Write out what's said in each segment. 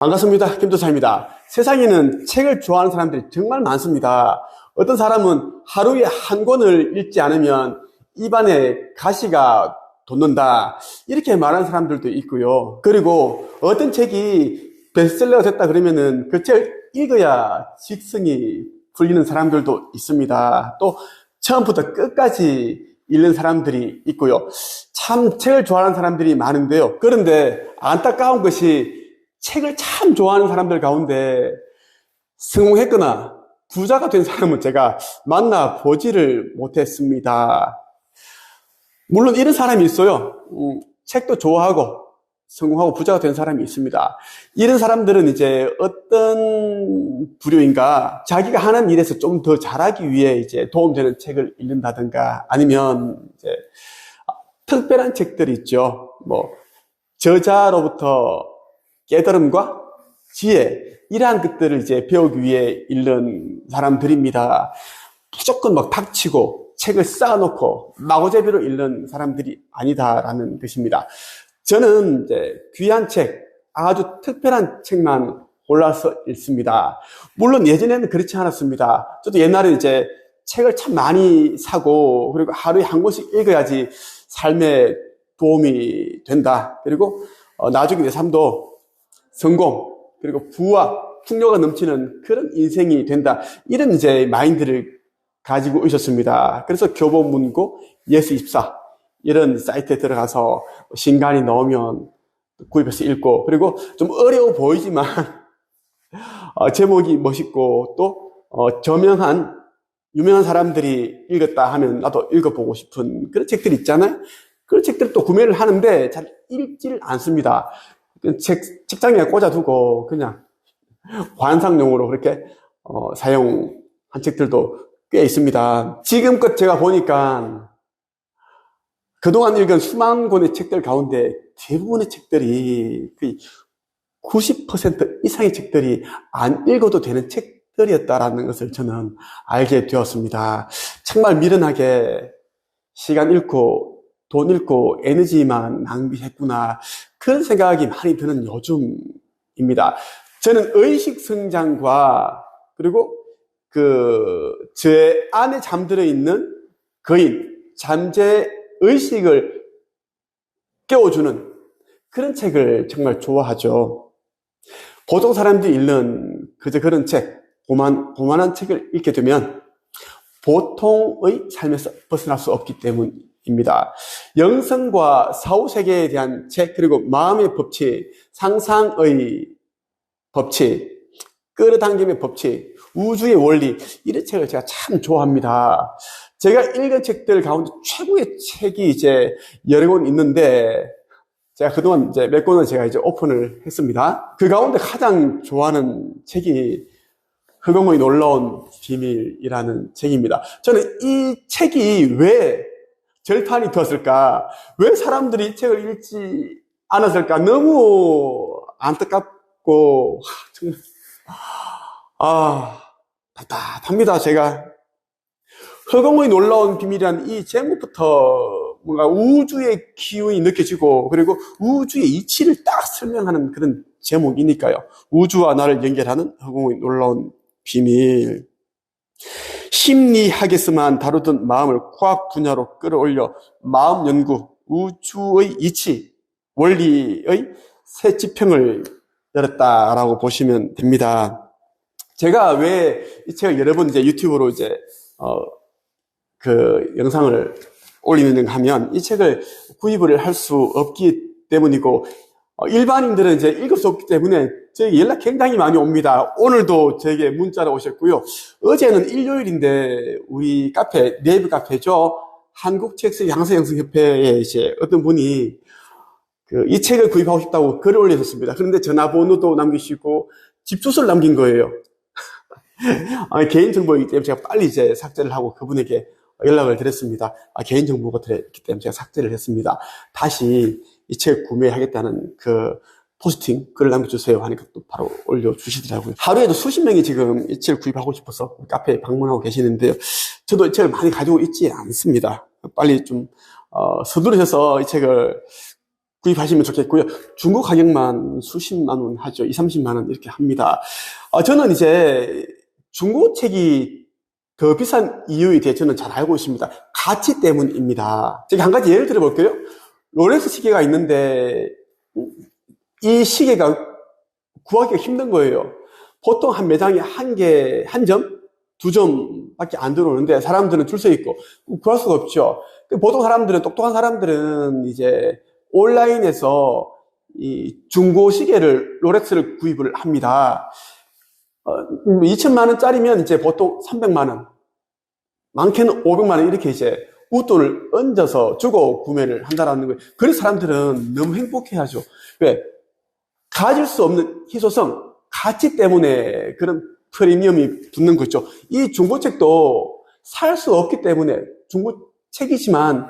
반갑습니다. 김도사입니다. 세상에는 책을 좋아하는 사람들이 정말 많습니다. 어떤 사람은 하루에 한 권을 읽지 않으면 입안에 가시가 돋는다, 이렇게 말하는 사람들도 있고요. 그리고 어떤 책이 베스트셀러가 됐다 그러면은 그 책을 읽어야 직성이 풀리는 사람들도 있습니다. 또 처음부터 끝까지 읽는 사람들이 있고요. 참 책을 좋아하는 사람들이 많은데요. 그런데 안타까운 것이 책을 참 좋아하는 사람들 가운데 성공했거나 부자가 된 사람은 제가 만나보지를 못했습니다. 물론 이런 사람이 있어요. 책도 좋아하고 성공하고 부자가 된 사람이 있습니다. 이런 사람들은 이제 어떤 부류인가, 자기가 하는 일에서 좀 더 잘하기 위해 이제 도움되는 책을 읽는다든가, 아니면 이제 특별한 책들이 있죠. 저자로부터 깨달음과 지혜, 이러한 것들을 이제 배우기 위해 읽는 사람들입니다. 무조건 닥치고 책을 쌓아놓고 마구잡이로 읽는 사람들이 아니다라는 뜻입니다. 저는 이제 귀한 책, 아주 특별한 책만 골라서 읽습니다. 물론 예전에는 그렇지 않았습니다. 저도 옛날에 이제 책을 참 많이 사고, 그리고 하루에 한 권씩 읽어야지 삶에 도움이 된다. 그리고 나중에 내 삶도 성공, 그리고 부와 풍요가 넘치는 그런 인생이 된다, 이런 이제 마인드를 가지고 있었습니다. 그래서 교보문고, 예스24 이런 사이트에 들어가서 신간이 나오면 구입해서 읽고, 그리고 좀 어려워 보이지만 제목이 멋있고 또 유명한 사람들이 읽었다 하면 나도 읽어보고 싶은 그런 책들 있잖아요. 그런 책들을 또 구매를 하는데 잘 읽지를 않습니다. 책장에 꽂아두고 그냥 관상용으로 그렇게 사용한 책들도 꽤 있습니다. 지금껏 제가 보니까 그동안 읽은 수만 권의 책들 가운데 대부분의 책들이 90% 이상의 책들이 안 읽어도 되는 책들이었다라는 것을 저는 알게 되었습니다. 정말 미련하게 시간 잃고 돈 잃고 에너지만 낭비했구나, 그런 생각이 많이 드는 요즘입니다. 저는 의식 성장과 그리고 제 안에 잠들어 있는 거인, 잠재 의식을 깨워주는 그런 책을 정말 좋아하죠. 보통 사람들이 읽는 그런 책, 고만한 책을 읽게 되면 보통의 삶에서 벗어날 수 없기 때문입니다. 영성과 사후세계에 대한 책, 그리고 마음의 법칙, 상상의 법칙, 끌어당김의 법칙, 우주의 원리, 이런 책을 제가 참 좋아합니다. 제가 읽은 책들 가운데 최고의 책이 이제 여러 권 있는데, 제가 그동안 이제 몇 권을 제가 이제 오픈을 했습니다. 그 가운데 가장 좋아하는 책이 허경호의 놀라운 비밀이라는 책입니다. 저는 이 책이 왜 절판이 되었을까? 왜 사람들이 이 책을 읽지 않았을까? 너무 안타깝고, 정말, 답답합니다, 제가. 허경호의 놀라운 비밀이라는 이 제목부터 뭔가 우주의 기운이 느껴지고, 그리고 우주의 이치를 딱 설명하는 그런 제목이니까요. 우주와 나를 연결하는 허경호의 놀라운 비밀. 심리학에서만 다루던 마음을 과학 분야로 끌어올려 마음 연구, 우주의 이치, 원리의 새 지평을 열었다라고 보시면 됩니다. 제가 왜 이 책을 여러 번 이제 유튜브로 이제 영상을 올리는가 하면, 이 책을 구입을 할 수 없기 때문이고, 일반인들은 이제 읽을 수 없기 때문에 저에게 연락 굉장히 많이 옵니다. 오늘도 저에게 문자로 오셨고요. 어제는 일요일인데 우리 카페, 네이버 카페죠. 한국책쓰기 양서영성협회에 이제 어떤 분이 이 책을 구입하고 싶다고 글을 올리셨습니다. 그런데 전화번호도 남기시고 집 주소를 남긴 거예요. 개인정보이기 때문에 제가 빨리 이제 삭제를 하고 그분에게 연락을 드렸습니다. 개인정보가 들어있기 때문에 제가 삭제를 했습니다. 다시 이 책 구매하겠다는 포스팅 글을 남겨주세요 하니까 또 바로 올려주시더라고요. 하루에도 수십 명이 지금 이 책을 구입하고 싶어서 카페에 방문하고 계시는데요. 저도 이 책을 많이 가지고 있지 않습니다. 빨리 좀 서두르셔서 이 책을 구입하시면 좋겠고요. 중고 가격만 수십만 원 하죠. 2, 30만 원 이렇게 합니다. 저는 이제 중고책이 더 비싼 이유에 대해 저는 잘 알고 있습니다. 가치 때문입니다. 제가 한 가지 예를 들어 볼게요. 롤렉스 시계가 있는데 이 시계가 구하기가 힘든 거예요. 보통 한 매장에 한 점, 두 점밖에 안 들어오는데 사람들은 줄 서 있고 구할 수가 없죠. 보통 사람들은, 똑똑한 사람들은 이제 온라인에서 이 중고 시계를, 롤렉스를 구입을 합니다. 2천만 원짜리면 이제 보통 300만 원, 많게는 500만 원 이렇게 이제 웃돈을 얹어서 주고 구매를 한다라는 거예요. 그래서 사람들은 너무 행복해하죠. 왜? 가질 수 없는 희소성, 가치 때문에 그런 프리미엄이 붙는 거죠. 이 중고책도 살 수 없기 때문에 중고책이지만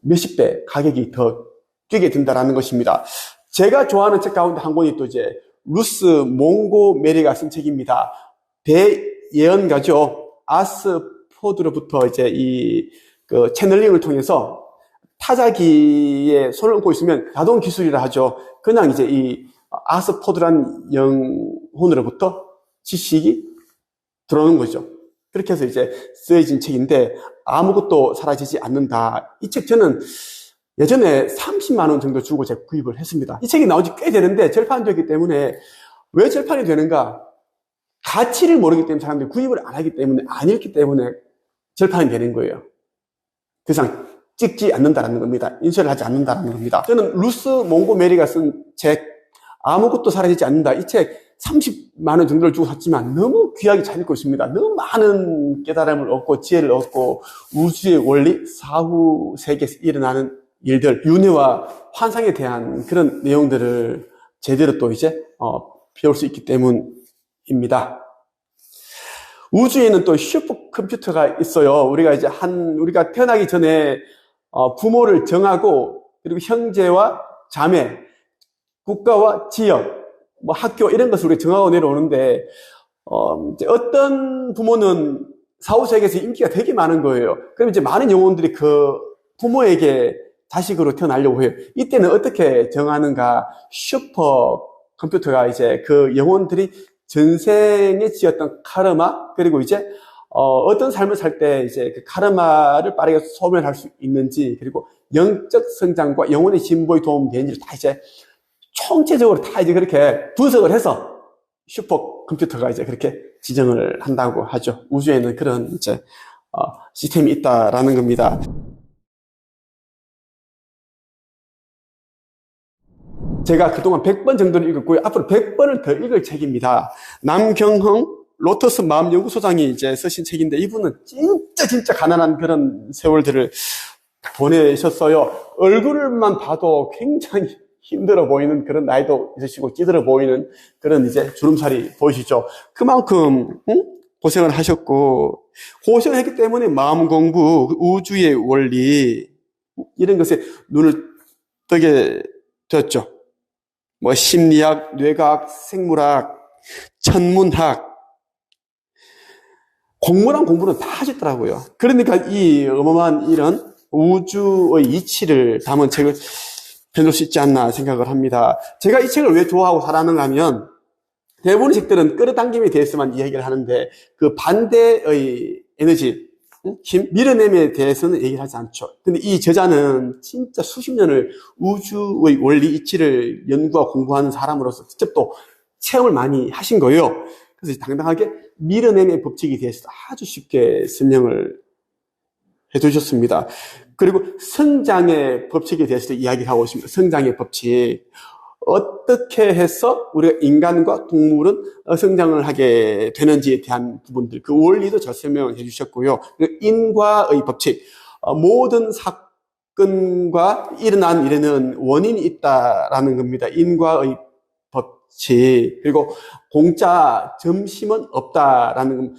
몇십 배 가격이 더 뛰게 된다라는 것입니다. 제가 좋아하는 책 가운데 한 권이 또 이제 루스 몽고메리가 쓴 책입니다. 대예언가죠. 아스 포드로부터 이제 그 채널링을 통해서 타자기에 손을 얹고 있으면 자동 기술이라 하죠. 그냥 이제 이 아스 포드란 영혼으로부터 지식이 들어오는 거죠. 그렇게 해서 이제 쓰여진 책인데 아무것도 사라지지 않는다. 이 책 저는 예전에 30만 원 정도 주고 제가 구입을 했습니다. 이 책이 나온 지 꽤 되는데 절판되기 때문에 왜 절판이 되는가? 가치를 모르기 때문에 사람들이 구입을 안 하기 때문에, 안 읽기 때문에 절판이 되는 거예요. 그 이상 찍지 않는다는 겁니다. 인쇄를 하지 않는다는 겁니다. 저는 루스 몽고메리가 쓴 책 아무것도 사라지지 않는다. 이 책 30만 원 정도를 주고 샀지만 너무 귀하게 잘 읽고 있습니다. 너무 많은 깨달음을 얻고 지혜를 얻고 우주의 원리, 사후 세계에서 일어나는 일들, 윤회와 환상에 대한 그런 내용들을 제대로 또 이제 배울 수 있기 때문입니다. 우주에는 또 슈퍼컴퓨터가 있어요. 우리가 태어나기 전에 부모를 정하고, 그리고 형제와 자매, 국가와 지역, 학교 이런 것을 우리가 정하고 내려오는데 이제 어떤 부모는 사후세계에서 인기가 되게 많은 거예요. 그럼 이제 많은 영혼들이 그 부모에게 자식으로 태어나려고 해요. 이때는 어떻게 정하는가? 슈퍼컴퓨터가 이제 그 영혼들이 전생에 지었던 카르마, 그리고 이제 어떤 삶을 살 때 이제 그 카르마를 빠르게 소멸할 수 있는지, 그리고 영적 성장과 영혼의 진보에 도움이 되는지를 다 이제 총체적으로 다 이제 그렇게 분석을 해서 슈퍼컴퓨터가 이제 그렇게 지정을 한다고 하죠. 우주에는 그런 이제 시스템이 있다라는 겁니다. 제가 그동안 100번 정도를 읽었고요. 앞으로 100번을 더 읽을 책입니다. 남경흥 로터스 마음연구소장이 이제 쓰신 책인데, 이분은 진짜 가난한 그런 세월들을 보내셨어요. 얼굴만 봐도 굉장히 힘들어 보이는 그런 나이도 있으시고 찌들어 보이는 그런 이제 주름살이 보이시죠? 그만큼 고생을 하셨고, 고생을 했기 때문에 마음 공부, 우주의 원리 이런 것에 눈을 뜨게 되었죠. 심리학, 뇌과학, 생물학, 천문학, 공부는 다 하셨더라고요. 그러니까 이 어마어마한 이런 우주의 이치를 담은 책을 해놓을 수 있지 않나 생각을 합니다. 제가 이 책을 왜 좋아하고 사랑하는가 하면, 대부분의 책들은 끌어당김에 대해서만 이야기를 하는데 그 반대의 에너지, 힘, 밀어냄에 대해서는 얘기를 하지 않죠. 근데 이 저자는 진짜 수십 년을 우주의 원리 이치를 연구하고 공부하는 사람으로서 직접 또 체험을 많이 하신 거예요. 그래서 당당하게 밀어냄의 법칙에 대해서 아주 쉽게 설명을 해주셨습니다. 그리고 성장의 법칙에 대해서도 이야기를 하고 있습니다. 성장의 법칙. 어떻게 해서 우리가 인간과 동물은 성장을 하게 되는지에 대한 부분들, 그 원리도 잘 설명을 해주셨고요. 인과의 법칙. 모든 사건과 일어난 일에는 원인이 있다라는 겁니다. 인과의 법칙. 그리고 공짜 점심은 없다라는 겁니다.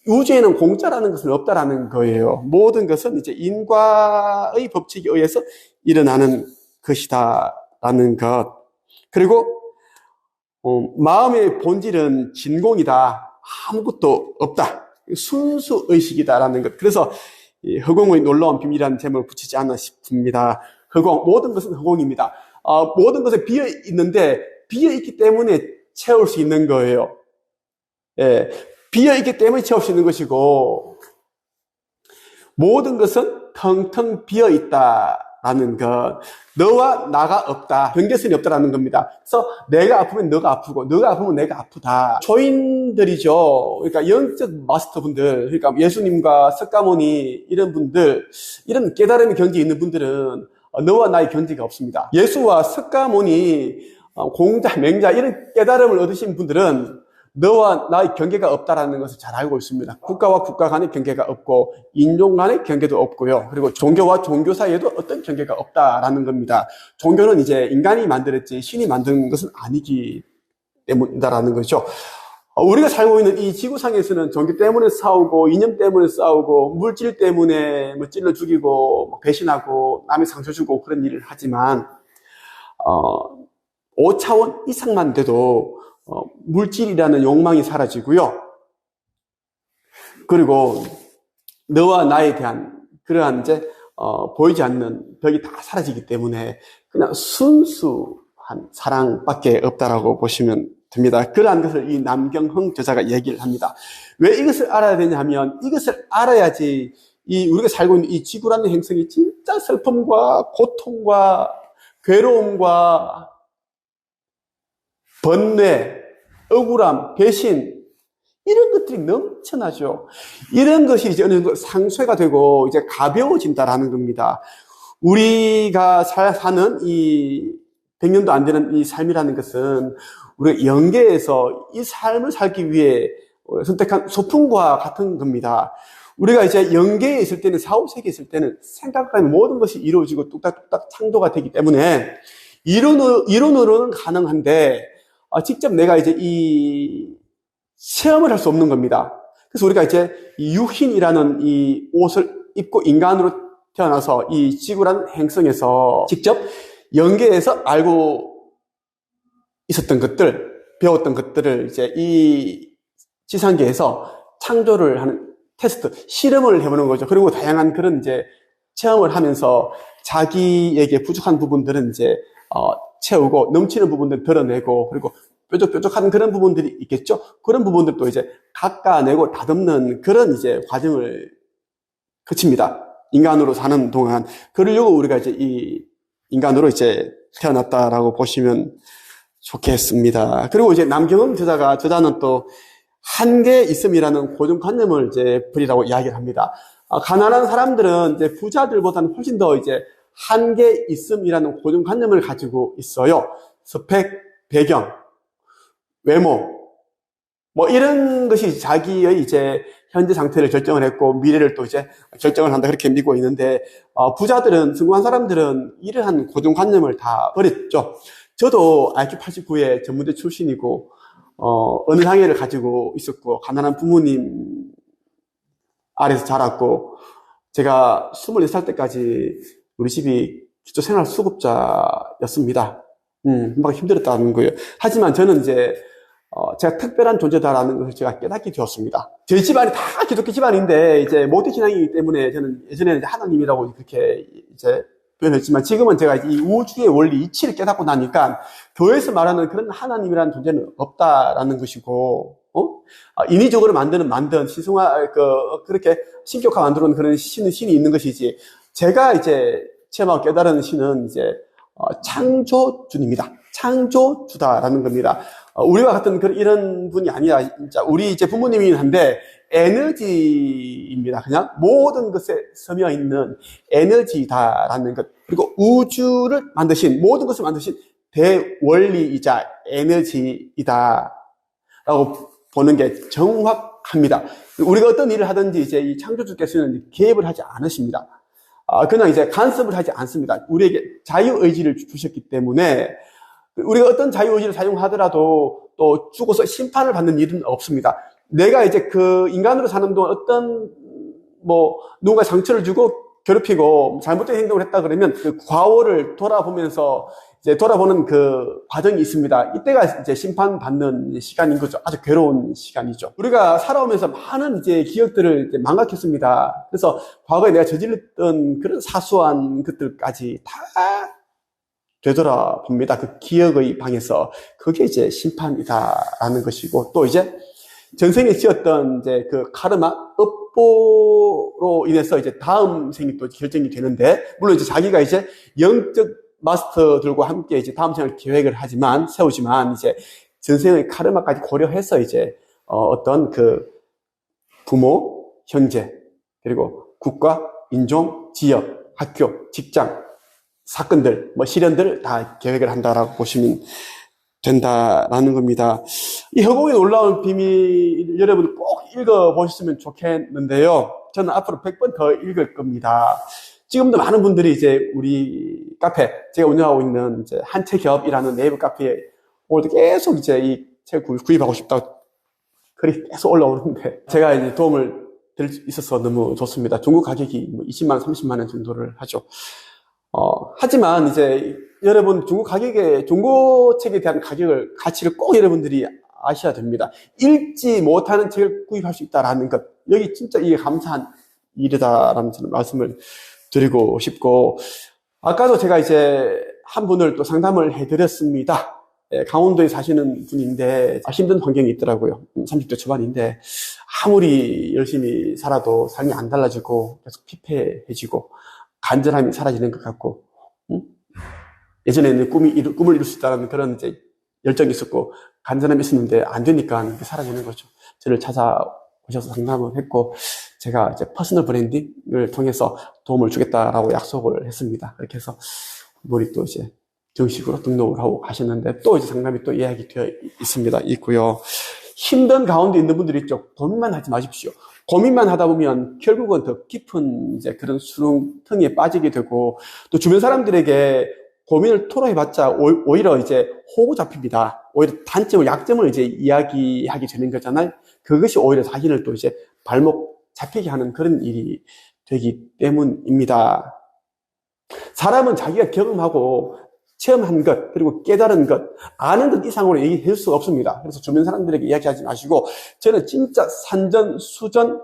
우주에는 공짜라는 것은 없다라는 거예요. 모든 것은 이제 인과의 법칙에 의해서 일어나는 것이다라는 것. 그리고 마음의 본질은 진공이다. 아무것도 없다. 순수의식이다라는 것. 그래서 허공의 놀라운 비밀이라는 제목을 붙이지 않나 싶습니다. 허공, 모든 것은 허공입니다. 모든 것에 비어 있는데 비어 있기 때문에 채울 수 있는 거예요. 예, 비어 있기 때문에 채울 수 있는 것이고 모든 것은 텅텅 비어 있다라는 것. 너와 나가 없다. 경계선이 없다라는 겁니다. 그래서 내가 아프면 너가 아프고 너가 아프면 내가 아프다. 초인들이죠. 그러니까 영적 마스터분들, 그러니까 예수님과 석가모니 이런 분들, 이런 깨달음의 경지에 있는 분들은 너와 나의 경지가 없습니다. 예수와 석가모니, 공자, 맹자 이런 깨달음을 얻으신 분들은 너와 나의 경계가 없다라는 것을 잘 알고 있습니다. 국가와 국가 간의 경계가 없고 인종 간의 경계도 없고요. 그리고 종교와 종교 사이에도 어떤 경계가 없다라는 겁니다. 종교는 이제 인간이 만들었지 신이 만든 것은 아니기 때문이다라는 거죠. 우리가 살고 있는 이 지구상에서는 종교 때문에 싸우고 이념 때문에 싸우고 물질 때문에 뭐 찔러 죽이고 배신하고 남의 상처 주고 그런 일을 하지만 5차원 이상만 돼도 물질이라는 욕망이 사라지고요. 그리고 너와 나에 대한 그러한 이제 보이지 않는 벽이 다 사라지기 때문에 그냥 순수한 사랑밖에 없다라고 보시면 됩니다. 그러한 것을 이 남경흥 저자가 얘기를 합니다. 왜 이것을 알아야 되냐 하면 이것을 알아야지 우리가 살고 있는 이 지구라는 행성이 진짜 슬픔과 고통과 괴로움과 번뇌, 억울함, 배신 이런 것들이 넘쳐나죠. 이런 것이 이제 어느 정도 상쇄가 되고 이제 가벼워진다라는 겁니다. 우리가 사는 이 100년도 안 되는 이 삶이라는 것은 우리가 영계에서 이 삶을 살기 위해 선택한 소풍과 같은 겁니다. 우리가 이제 영계에 있을 때는 사후세계에 있을 때는 생각하는 모든 것이 이루어지고 뚝딱뚝딱 창조가 되기 때문에 이론으로는 가능한데 직접 내가 이제 이 체험을 할 수 없는 겁니다. 그래서 우리가 이제 이 유흰이라는 이 옷을 입고 인간으로 태어나서 이 지구라는 행성에서 직접 영계에서 알고 있었던 것들, 배웠던 것들을 이제 이 지상계에서 창조를 하는 테스트, 실험을 해보는 거죠. 그리고 다양한 그런 이제 체험을 하면서 자기에게 부족한 부분들은 이제 채우고 넘치는 부분들 드러내고 그리고 뾰족뾰족한 그런 부분들이 있겠죠. 그런 부분들도 이제 깎아내고 다듬는 그런 이제 과정을 거칩니다. 인간으로 사는 동안 그러려고 우리가 이제 이 인간으로 이제 태어났다라고 보시면 좋겠습니다. 그리고 이제 남경흥 저자는 또 한계 있음이라는 고정관념을 이제 버리라고 이야기를 합니다. 가난한 사람들은 이제 부자들보다는 훨씬 더 이제 한계 있음이라는 고정관념을 가지고 있어요. 스펙, 배경, 외모, 뭐 이런 것이 자기의 이제 현재 상태를 결정을 했고 미래를 또 이제 결정을 한다 그렇게 믿고 있는데 부자들은 성공한 사람들은 이러한 고정관념을 다 버렸죠. 저도 IQ 89의 전문대 출신이고 어느 장애를 가지고 있었고 가난한 부모님 아래서 자랐고 제가 24살 때까지 우리 집이 기초생활수급자였습니다. 막 힘들었다는 거예요. 하지만 저는 이제 제가 특별한 존재다라는 것을 제가 깨닫게 되었습니다. 저희 집안이 다 기독교 집안인데 이제 모태 신앙이기 때문에 저는 예전에는 이제 하나님이라고 그렇게 이제 표현했지만 지금은 제가 이 우주의 원리 이치를 깨닫고 나니까 교회에서 말하는 그런 하나님이라는 존재는 없다라는 것이고 인위적으로 만든 신성화 그렇게 신격화 만들어 놓은 그런 신이 있는 것이지 제가 이제 체험하고 깨달은 신은 이제 창조주입니다. 창조주다라는 겁니다. 우리와 같은 이런 분이 아니라 진짜 우리 이제 부모님이긴 한데 에너지입니다. 그냥 모든 것에 스며 있는 에너지다라는 것. 그리고 우주를 만드신 모든 것을 만드신 대원리이자 에너지이다라고 보는 게 정확합니다. 우리가 어떤 일을 하든지 이제 이 창조주께서는 개입을 하지 않으십니다. 그냥 이제 간섭을 하지 않습니다. 우리에게 자유의지를 주셨기 때문에 우리가 어떤 자유의지를 사용하더라도 또 죽어서 심판을 받는 일은 없습니다. 내가 이제 그 인간으로 사는 동안 어떤 누군가 상처를 주고 괴롭히고 잘못된 행동을 했다 그러면 그 과오를 돌아보면서 이제 돌아보는 그 과정이 있습니다. 이때가 이제 심판받는 시간인 거죠. 아주 괴로운 시간이죠. 우리가 살아오면서 많은 이제 기억들을 이제 망각했습니다. 그래서 과거에 내가 저질렀던 그런 사소한 것들까지 다 되돌아봅니다. 그 기억의 방에서. 그게 이제 심판이다라는 것이고, 또 이제 전생에 지었던 이제 그 카르마, 업보로 인해서 이제 다음 생이 또 결정이 되는데, 물론 이제 자기가 이제 영적 마스터들과 함께 이제 다음 생을 계획을 세우지만, 이제 전생의 카르마까지 고려해서 이제, 어떤 그 부모, 형제, 그리고 국가, 인종, 지역, 학교, 직장, 사건들, 시련들 다 계획을 한다라고 보시면 된다라는 겁니다. 이 허공에 올라온 비밀 여러분 꼭 읽어보셨으면 좋겠는데요. 저는 앞으로 100번 더 읽을 겁니다. 지금도 많은 분들이 이제 우리 카페, 제가 운영하고 있는 이제 한책협이라는 네이버 카페에 오늘도 계속 이제 이 책을 구입하고 싶다고 글이 계속 올라오는데, 제가 이제 도움을 드릴 수 있어서 너무 좋습니다. 중국 가격이 20만 원, 30만 원 정도를 하죠. 하지만 이제 여러분 중고 책에 대한 가치를 꼭 여러분들이 아셔야 됩니다. 읽지 못하는 책을 구입할 수 있다라는 것. 여기 진짜 이게 감사한 일이다라는 저는 말씀을 드리고 싶고, 아까도 제가 이제 한 분을 또 상담을 해드렸습니다. 강원도에 사시는 분인데 힘든 환경이 있더라고요. 30대 초반인데 아무리 열심히 살아도 삶이 안 달라지고 계속 피폐해지고 간절함이 사라지는 것 같고, 예전에는 꿈을 이룰 수 있다는 그런 이제 열정이 있었고 간절함이 있었는데 안 되니까 사라지는 거죠. 저를 찾아오셔서 상담을 했고, 제가 이제 퍼스널 브랜딩을 통해서 도움을 주겠다라고 약속을 했습니다. 그렇게 해서 우리 또 이제 정식으로 등록을 하고 가셨는데, 또 이제 상담이 또 예약이 되어 있고요. 힘든 가운데 있는 분들이 있죠. 고민만 하지 마십시오. 고민만 하다 보면 결국은 더 깊은 이제 그런 수렁텅이에 빠지게 되고, 또 주변 사람들에게 고민을 토로해봤자 오히려 이제 호구 잡힙니다. 오히려 단점을, 약점을 이제 이야기하게 되는 거잖아요. 그것이 오히려 자신을 또 이제 발목 잡히게 하는 그런 일이 되기 때문입니다. 사람은 자기가 경험하고 체험한 것, 그리고 깨달은 것, 아는 것 이상으로 얘기할 수가 없습니다. 그래서 주변 사람들에게 이야기하지 마시고, 저는 진짜 산전, 수전,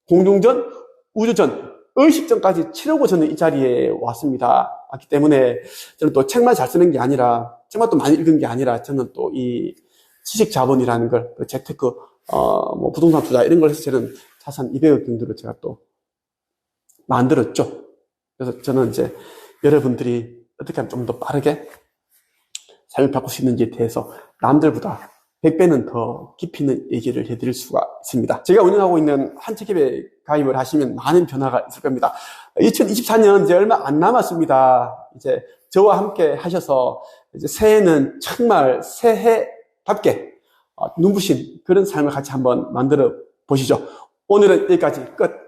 공중전, 우주전, 의식전까지 치르고 저는 이 자리에 왔기 때문에 저는 또 책만 잘 쓰는 게 아니라, 책만 또 많이 읽은 게 아니라, 저는 또 이 지식 자본이라는 걸, 재테크, 부동산 투자 이런 걸 해서 저는 자산 200억 정도를 제가 또 만들었죠. 그래서 저는 이제 여러분들이 어떻게 하면 좀 더 빠르게 삶을 바꿀 수 있는지에 대해서 남들보다 100배는 더 깊이 있는 얘기를 해드릴 수가 있습니다. 제가 운영하고 있는 한책협에 가입을 하시면 많은 변화가 있을 겁니다. 2024년 이제 얼마 안 남았습니다. 이제 저와 함께 하셔서 이제 새해는 정말 새해답게 눈부신 그런 삶을 같이 한번 만들어 보시죠. 오늘은 여기까지 끝.